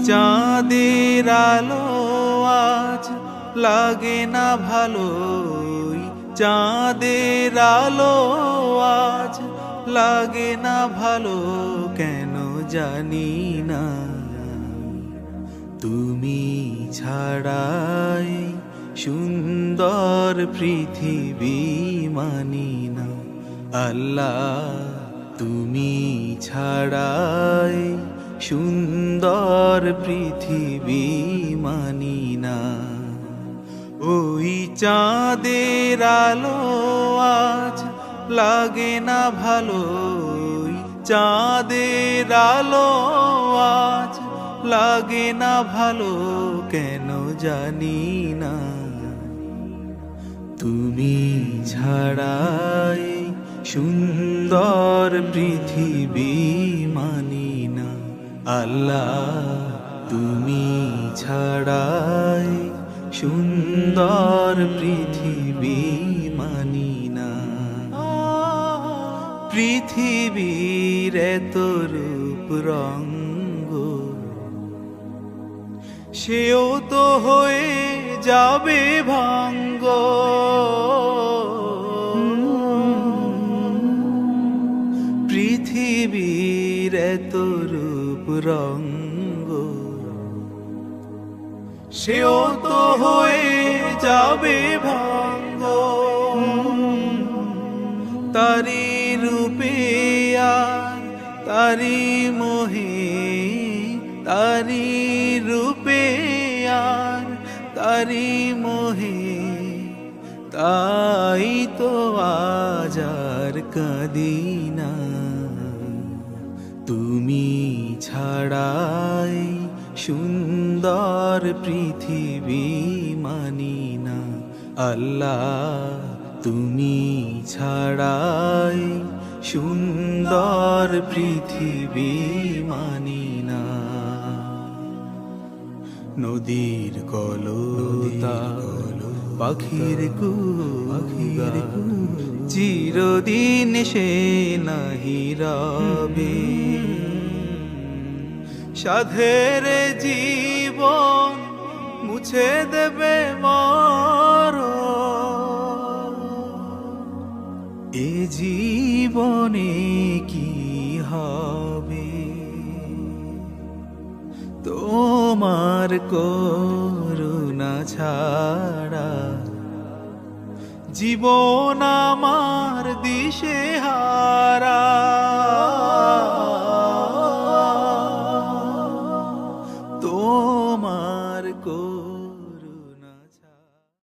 চাঁদের আলো আজ লাগে না ভালো, চাঁদের আলো আজ লাগে না ভালো, কেন জানি না। তুমি ছাড়াই সুন্দর পৃথিবী মানি না। আল্লাহ তুমি ছাড়াই সুন্দর পৃথিবী মানি না। ওই চাঁদের আলো আজ লাগে না ভালো, চাঁদের আলো আজ লাগে না ভালো, কেন জানি না। তুমি ছাড়াই সুন্দর পৃথিবী মানি না। আল্লাহ তুমি ছাড়াই সুন্দর পৃথিবী মানি না। পৃথিবীর এত রূপ রঙ্গ, সেও তো হয়ে যাবে ভঙ্গ। পৃথিবীর এত রূপ রঙ্গ, সেও তো হয়ে যাবে ভঙ্গ। তারি রূপে আর তারি মোহে, তারি রূপে আর তারি মোহে, তাই তো আজ আর কাঁদি না। তুমি ছাড়াই সুন্দর পৃথিবী মানি না। আল্লাহ তুমি ছাড়াই সুন্দর পৃথিবী মানি না। নদীর কলতা পাখির কুহুগা, চিরদিন সে নাহি রবে। সাধের জীবন মুছে দেবে মরণ, এ জীবনে কি হবে। তোমার করুণা ছাড়া জীবন আমার দিশেহারা।